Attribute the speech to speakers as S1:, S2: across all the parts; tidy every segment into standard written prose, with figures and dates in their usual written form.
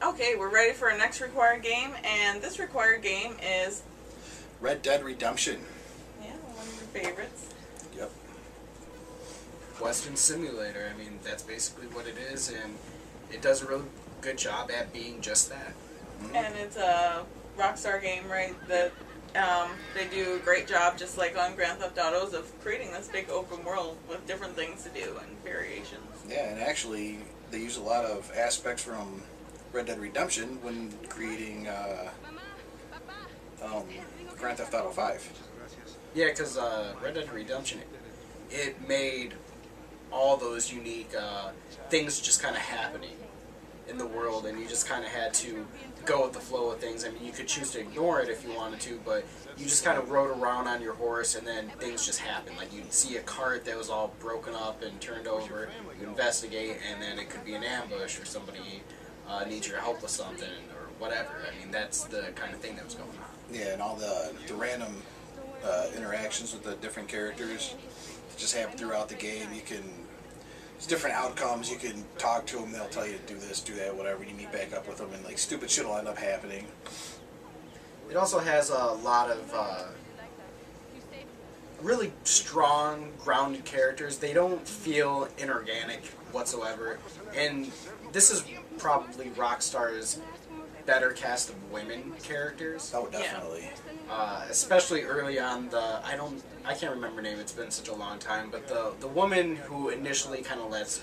S1: Okay, we're ready for our next required game, and this required game is
S2: Red Dead Redemption.
S1: yeah, one of your favorites.
S2: Yep.
S3: Western Simulator. I mean, that's basically what it is, and it does a really good job at being just that.
S2: Mm-hmm.
S1: And it's a Rockstar game, right? That they do a great job, just like on Grand Theft Autos, of creating this big open world with different things to do and variations.
S2: Yeah, and actually, they use a lot of aspects from Red Dead Redemption when creating Grand Theft Auto 5.
S3: Yeah, because Red Dead Redemption, it made all those unique things just kind of happening in the world, and you just kind of had to go with the flow of things. I mean, you could choose to ignore it if you wanted to, but you just kind of rode around on your horse, and then things just happened. Like, you'd see a cart that was all broken up and turned over, you investigate, and then it could be an ambush, or somebody needs your help with something, or whatever. I mean, that's the kind of thing that was going on.
S2: Yeah, and all the random interactions with the different characters that just happen throughout the game. You can, there's different outcomes. You can talk to them, they'll tell you to do this, do that, whatever. You meet back up with them, and like stupid shit will end up happening.
S3: It also has a lot of really strong, grounded characters. They don't feel inorganic whatsoever. And this is probably Rockstar's better cast of women characters.
S2: Oh, definitely.
S3: Especially early on, I can't remember her name, it's been such a long time, but the woman who initially kind of lets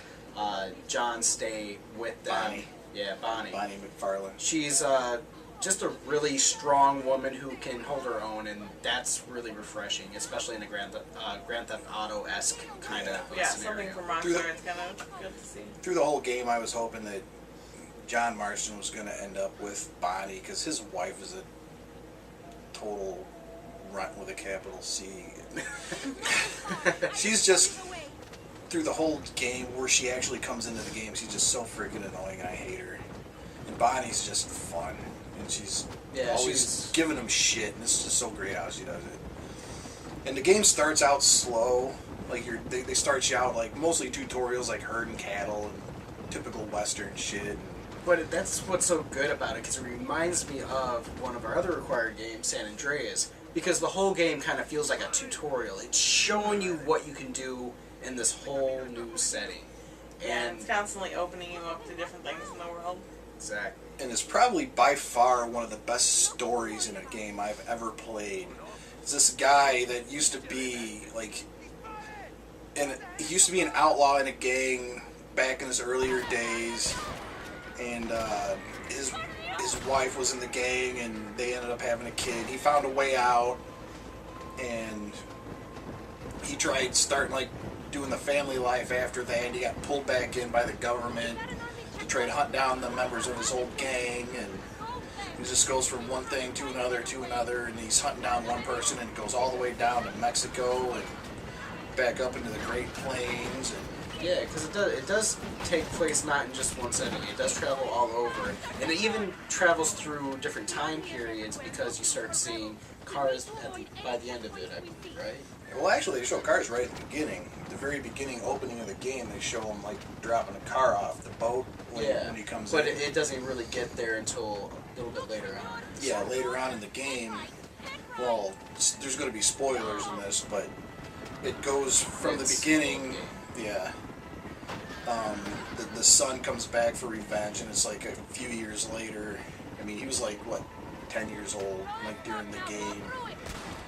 S3: John stay with them.
S2: Bonnie.
S3: Yeah, Bonnie.
S2: Bonnie McFarlane.
S3: She's just a really strong woman who can hold her own, and that's really refreshing, especially in a Grand Theft Auto-esque kind of
S1: Yeah,
S3: scenario.
S1: something from Rockstar. It's kind of good to see.
S2: Through the whole game, I was hoping that John Marston was going to end up with Bonnie, because his wife is a total runt with a capital C. She's just, through the whole game, where she actually comes into the game, she's just so freaking annoying, and I hate her. And Bonnie's just fun, and she's always giving him shit, and it's just so great how she does it. And the game starts out slow, like they start you out like mostly tutorials, like herding cattle and typical Western shit.
S3: But that's what's so good about it, because it reminds me of one of our other required games, San Andreas, because the whole game kind of feels like a tutorial. It's showing you what you can do in this whole new setting.
S1: And it's constantly opening you up to different things in the world.
S3: Exactly.
S2: And it's probably by far one of the best stories in a game I've ever played. It's this guy that used to be like, he used to be an outlaw in a gang back in his earlier days, and his wife was in the gang, and they ended up having a kid. He found a way out, and he tried starting like doing the family life after that. He got pulled back in by the government to try to hunt down the members of his old gang, and he just goes from one thing to another, and he's hunting down one person, and it goes all the way down to Mexico and back up into the Great Plains. And
S3: yeah, because it does take place not in just one setting. It does travel all over, and it even travels through different time periods, because you start seeing cars by the end of it, I believe, right?
S2: well, actually, they show cars right at the beginning. At the very beginning opening of the game, they show him like dropping a car off the boat when he comes in.
S3: But it doesn't really get there until a little bit later on.
S2: Yeah, later on in the game, well, there's going to be spoilers in this, but it goes from the beginning. Yeah. The son comes back for revenge, and it's like a few years later. I mean, he was like, what, 10 years old, like during the game.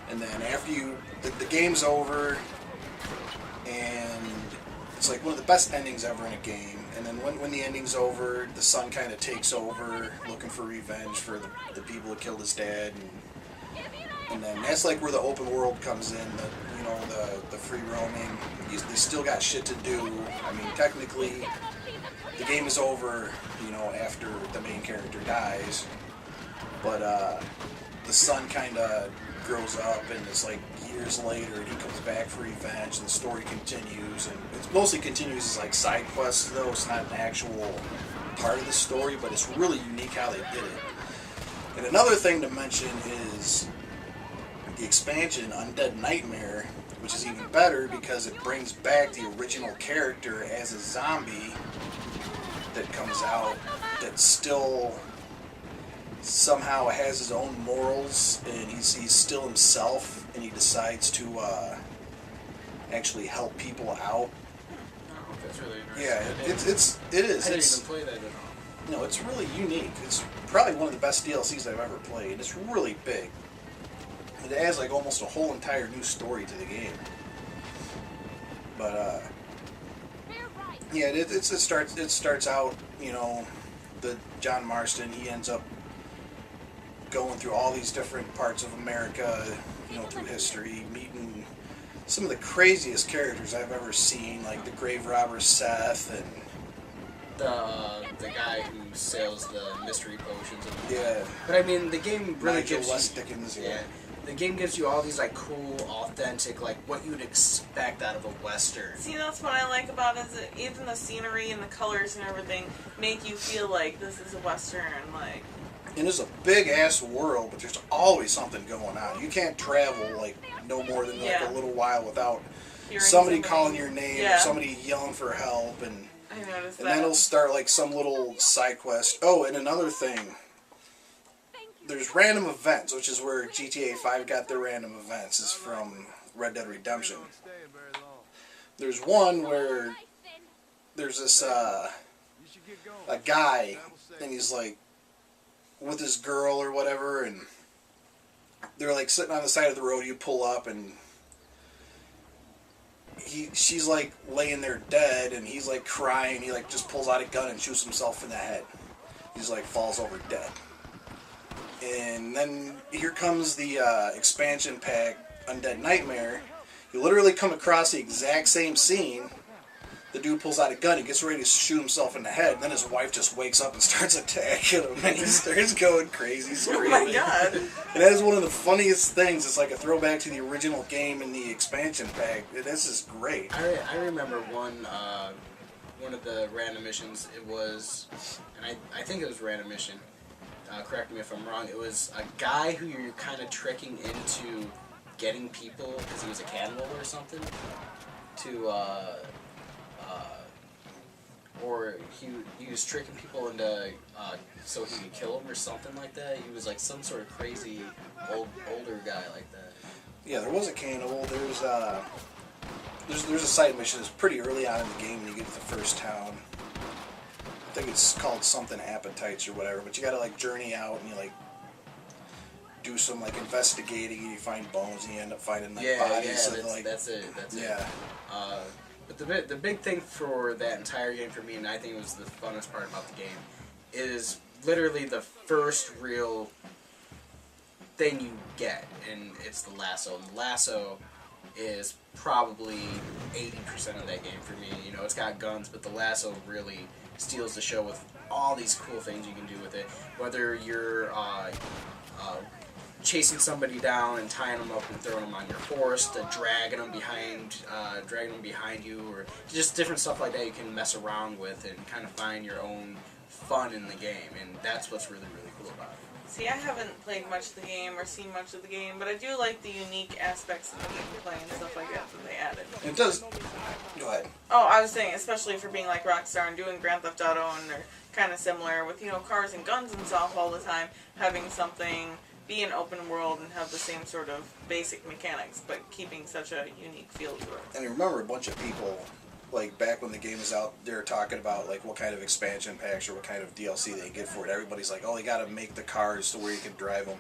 S2: And then after the game's over, and it's like one of the best endings ever in a game. And then when the ending's over, the son kind of takes over, looking for revenge for the people that killed his dad. And then that's like where the open world comes in, the free roaming. They still got shit to do. I mean, technically, the game is over, after the main character dies. But the son kind of grows up, and it's like years later, and he comes back for revenge, and the story continues. And it mostly continues as like side quests, though. It's not an actual part of the story, but it's really unique how they did it. And another thing to mention is the expansion, Undead Nightmare, which is even better because it brings back the original character as a zombie that comes out that still somehow has his own morals, and he's still himself, and he decides to actually help people out.
S3: Oh, that's really interesting.
S2: Yeah, it is.
S3: I didn't
S2: It's,
S3: even play that at all.
S2: no, it's really unique. It's probably one of the best DLCs I've ever played. It's really big. It adds like almost a whole entire new story to the game. But yeah, it starts out, you know, the John Marston, he ends up going through all these different parts of America, you know, through history, meeting some of the craziest characters I've ever seen, like the grave robber Seth, and
S3: The guy who sells the mystery potions.
S2: yeah,
S3: But I mean, the game really
S2: Nigel
S3: gives
S2: West
S3: you...
S2: Dickens.
S3: Yeah. The game gives you all these like cool, authentic, like what you would expect out of a Western.
S1: See, that's what I like about it, is that even the scenery and the colors and everything make you feel like this is a Western, like...
S2: And it's a big ass world, but there's always something going on. You can't travel like no more than like
S1: Yeah.
S2: a little while without
S1: hearing
S2: somebody
S1: something.
S2: calling your name or
S1: Yeah.
S2: somebody yelling for help, and
S1: I noticed
S2: then
S1: that.
S2: it'll start like some little side quest. Oh, and another thing, there's random events, which is where GTA 5 got their random events, is from Red Dead Redemption. There's one where there's this a guy, and he's like with his girl or whatever, and they're like sitting on the side of the road. You pull up, and she's like laying there dead, and he's like crying. He like just pulls out a gun and shoots himself in the head. He's like falls over dead. And then here comes the expansion pack, Undead Nightmare. You literally come across the exact same scene. The dude pulls out a gun, he gets ready to shoot himself in the head, and then his wife just wakes up and starts attacking him, and he starts going crazy,
S1: Oh
S2: screaming.
S1: my god.
S2: And that is one of the funniest things. It's like a throwback to the original game in the expansion pack. This is great.
S3: I remember one of the random missions. It was, and I think it was random mission. Correct me if I'm wrong. It was a guy who you're kind of tricking into getting people because he was a cannibal or something. Or he was tricking people into so he could kill them or something like that. He was like some sort of crazy older guy like that.
S2: Yeah, there was a cannibal. There's a side mission that's pretty early on in the game when you get to the first town. I think it's called something Appetites or whatever, but you gotta like journey out and you like do some like investigating, and you find bones and you end up finding like bodies.
S3: That's it.
S2: Yeah.
S3: But the big thing for that entire game for me, and I think it was the funnest part about the game, is literally the first real thing you get, and it's the lasso. And the lasso is probably 80% of that game for me. You know, it's got guns, but the lasso really steals the show with all these cool things you can do with it. Whether you're chasing somebody down and tying them up and throwing them on your horse, to dragging them behind you, or just different stuff like that you can mess around with and kind of find your own fun in the game, and that's what's really, really cool about it.
S1: See, I haven't played much of the game or seen much of the game, but I do like the unique aspects of the gameplay and stuff like that they added.
S2: It does. Go ahead.
S1: Oh, I was saying, especially for being like Rockstar and doing Grand Theft Auto, and they're kind of similar with, you know, cars and guns and stuff all the time, having something be an open world and have the same sort of basic mechanics, but keeping such a unique feel to it.
S2: And I remember a bunch of people, like back when the game was out, they were talking about like what kind of expansion packs or what kind of DLC they get for it. Everybody's like, oh, they got to make the cars to where you can drive them.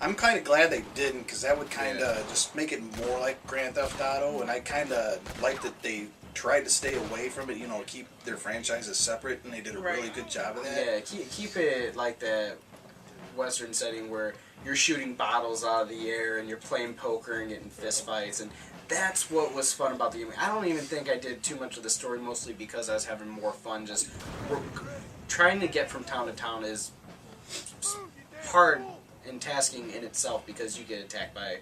S2: I'm kind of glad they didn't, because that would kind of just make it more like Grand Theft Auto, and I kind of like that they tried to stay away from it, you know, keep their franchises separate, and they did a really good job of that.
S3: Yeah, keep it like that Western setting where you're shooting bottles out of the air and you're playing poker and getting fist fights, and that's what was fun about the game. I don't even think I did too much of the story, mostly because I was having more fun just trying to get from town to town is hard and tasking in itself, because you get attacked by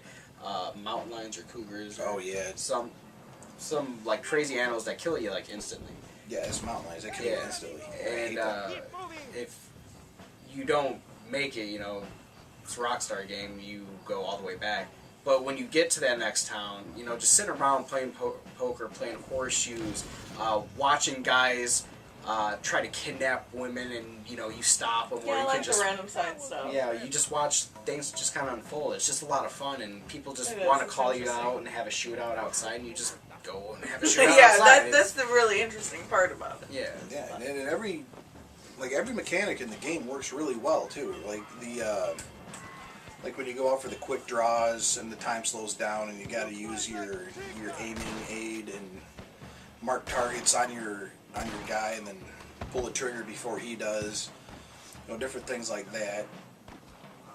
S3: mountain lions or cougars. Or some like crazy animals that kill you like instantly.
S2: Yeah, it's mountain lions. They kill you instantly.
S3: And if you don't make it, you know, it's a Rockstar game, you go all the way back. But when you get to that next town, you know, just sitting around playing poker, playing horseshoes, watching guys try to kidnap women, and you stop them,
S1: Yeah,
S3: or
S1: I
S3: you
S1: like
S3: can just
S1: the random side stuff.
S3: yeah, you just watch things just kind of unfold. It's just a lot of fun, and people just
S1: It is,
S3: want to
S1: it's
S3: call you
S1: interesting.
S3: out and have a shootout outside, and you just go and have a shootout
S1: Yeah,
S3: outside.
S1: that's the really interesting part about it.
S3: Yeah.
S2: Yeah, and every mechanic in the game works really well too. Like like when you go out for the quick draws and the time slows down and you got to use your aiming aid and mark targets on your guy and then pull the trigger before he does. Different things like that.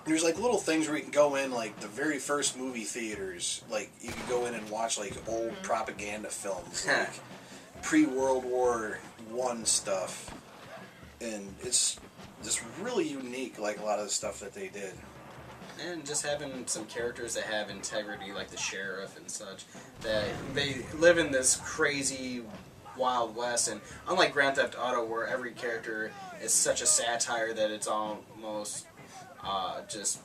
S2: There's like little things where you can go in, like the very first movie theaters, like you could go in and watch like old propaganda films, like pre-World War I stuff, and it's just really unique, like a lot of the stuff that they did.
S3: And just having some characters that have integrity, like the sheriff and such, that they live in this crazy Wild West, and unlike Grand Theft Auto, where every character is such a satire that it's almost just,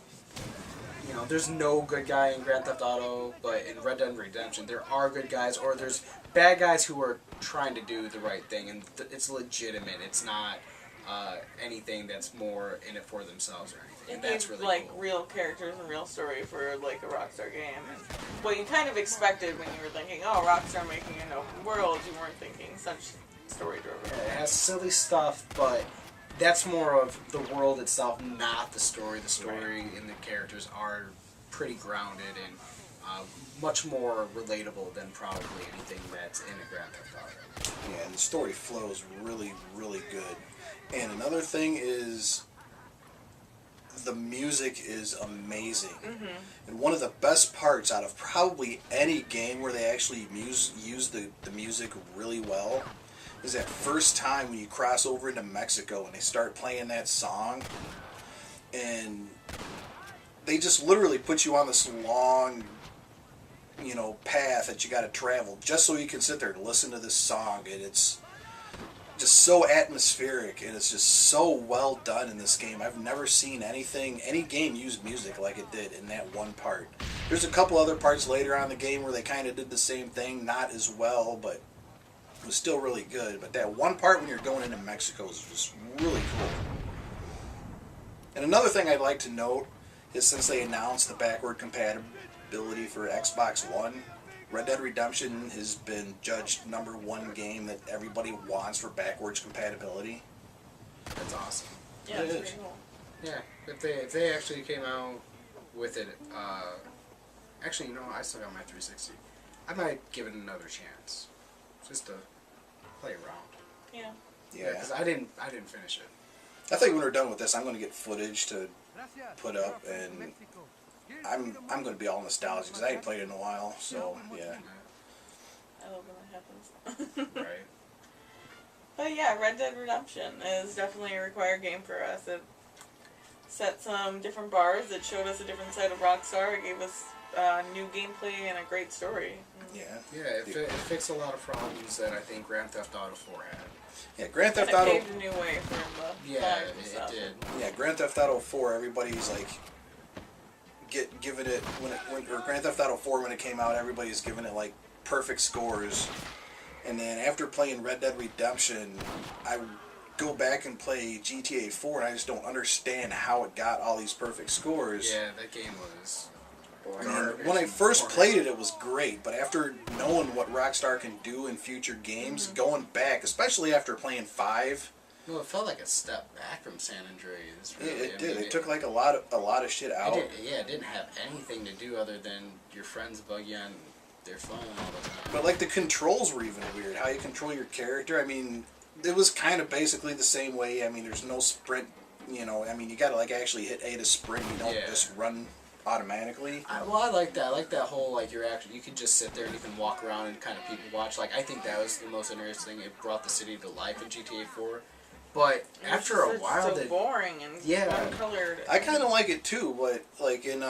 S3: there's no good guy in Grand Theft Auto, but in Red Dead Redemption, there are good guys, or there's bad guys who are trying to do the right thing, and it's legitimate. It's not anything that's more in it for themselves or anything. And that's
S1: Gave,
S3: really
S1: like
S3: cool.
S1: real characters and real story for like a Rockstar game. And what you kind of expected when you were thinking, oh, Rockstar making an open world, you weren't thinking such story driven.
S3: Yeah, it has silly stuff, but that's more of the world itself, not the story. The story and the characters are pretty grounded and much more relatable than probably anything that's in a Grand Theft Auto.
S2: Yeah, and the story flows really, really good. And another thing is the music is amazing. And one of the best parts out of probably any game where they actually use the music really well is that first time when you cross over into Mexico and they start playing that song, and they just literally put you on this long path that you got to travel just so you can sit there and listen to this song, and it's just so atmospheric, and it's just so well done in this game. I've never seen any game use music like it did in that one part. There's a couple other parts later on in the game where they kind of did the same thing, not as well, but it was still really good. But that one part when you're going into Mexico is just really cool. And another thing I'd like to note is, since they announced the backward compatibility for Xbox One, Red Dead Redemption has been judged #1 game that everybody wants for backwards compatibility.
S3: That's awesome.
S1: Yeah,
S2: It
S1: it's
S2: is.
S1: pretty cool.
S3: Yeah, if they actually came out with it, actually, I still got my 360. I might give it another chance, just to play around.
S1: Yeah.
S2: Yeah.
S3: Because I didn't finish it.
S2: I think when we're done with this, I'm going to get footage to put up, and I'm going to be all nostalgic because I ain't played it in a while. So yeah.
S1: I love when that happens.
S3: Right.
S1: But yeah, Red Dead Redemption is definitely a required game for us. It set some different bars. It showed us a different side of Rockstar. It gave us new gameplay and a great story.
S2: Yeah.
S3: Yeah, it fixed a lot of problems that I think Grand Theft Auto 4 had.
S2: Yeah. Grand
S1: And
S2: Theft
S1: it
S2: Auto.
S1: paved a new way for the
S3: Yeah,
S1: five and
S3: it
S1: stuff.
S3: did.
S2: Yeah. Grand Theft Auto 4. Everybody's like giving it or Grand Theft Auto 4 when it came out. Everybody's giving it like perfect scores. And then after playing Red Dead Redemption, I go back and play GTA 4, and I just don't understand how it got all these perfect scores.
S3: Yeah, that game was
S2: And when I first played it, it was great, but after knowing what Rockstar can do in future games, going back, especially after playing 5,
S3: No, it felt like a step back from San Andreas.
S2: it,
S3: Really.
S2: it
S3: I
S2: did.
S3: mean,
S2: It took like a lot of shit out.
S3: it didn't have anything to do other than your friends bug you on their phone all the time.
S2: But like the controls were even weird. How you control your character. I mean, it was kind of basically the same way. I mean, there's no sprint. I mean, you got to like actually hit A to sprint. You don't
S3: Yeah.
S2: just run automatically.
S3: I like that. I like that whole you can just sit there and you can walk around and kind of people watch. Like I think that was the most interesting. It brought the city to life in GTA 4. But after a while,
S1: it's so boring and one-colored.
S2: I kind of like it too, but like in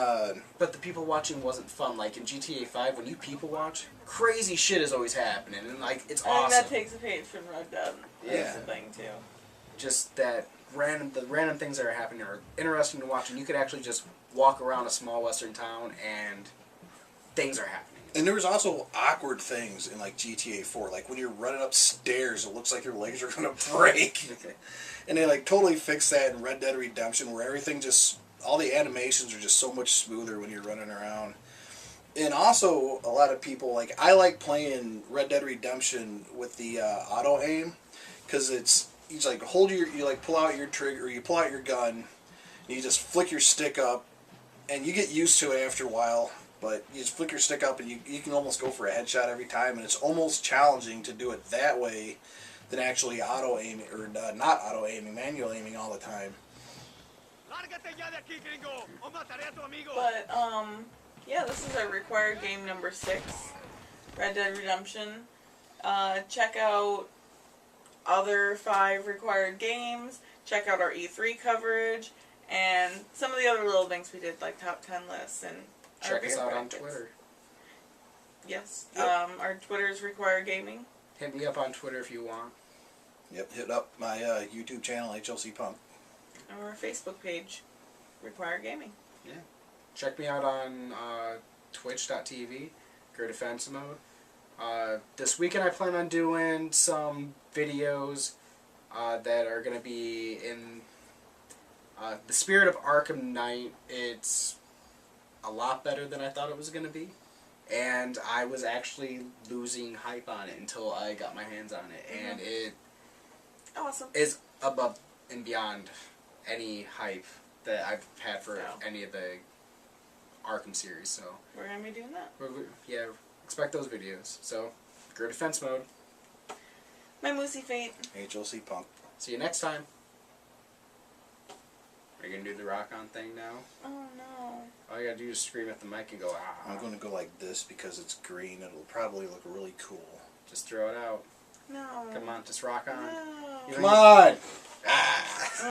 S3: but the people watching wasn't fun. Like in GTA 5, when you people watch, crazy shit is always happening, and like it's
S1: I think
S3: awesome.
S1: that takes a page from Red Dead.
S2: Yeah.
S1: That's the thing too.
S3: Just that the random things that are happening are interesting to watch, and you could actually just walk around a small western town and things are happening.
S2: And there was also awkward things in like GTA 4, like when you're running upstairs, it looks like your legs are gonna break. And they like totally fixed that in Red Dead Redemption, where everything just, all the animations are just so much smoother when you're running around. And also, a lot of people, like, I like playing Red Dead Redemption with the auto aim, because you just like you like pull out your trigger, or you pull out your gun, and you just flick your stick up, and you get used to it after a while. But you just flick your stick up, and you can almost go for a headshot every time, and it's almost challenging to do it that way than actually auto aiming, or not auto aiming, manual aiming all the time.
S1: But, yeah, this is our required game number 6, Red Dead Redemption. Check out other 5 required games, check out our E3 coverage, and some of the other little things we did, like top 10 lists, and
S3: Check us out on Twitter.
S1: Yes.
S2: Yep.
S1: Our Twitter's Require Gaming.
S3: Hit me up on Twitter if you want.
S2: Yep, hit up my YouTube channel, HLC Punk.
S1: And our Facebook page, Require Gaming.
S3: Yeah. Check me out on twitch.tv, Go Defense Mode. This weekend I plan on doing some videos that are going to be in the spirit of Arkham Knight. It's a lot better than I thought it was going to be. And I was actually losing hype on it until I got my hands on it. Mm-hmm. And it
S1: Awesome.
S3: is above and beyond any hype that I've had for any of the Arkham series. So
S1: We're going to be doing that.
S3: yeah, expect those videos. So, Go Defense Mode.
S1: My Moosey Fate.
S2: HLC Punk.
S3: See you next time. Are you going to do the rock on thing now?
S1: Oh no.
S3: All you got to do is scream at the mic and go, ah.
S2: I'm going to go like this because it's green. It'll probably look really cool.
S3: Just throw it out.
S1: No.
S3: Come on, just rock on.
S1: No.
S3: You
S2: Come
S3: know,
S2: on! Ah.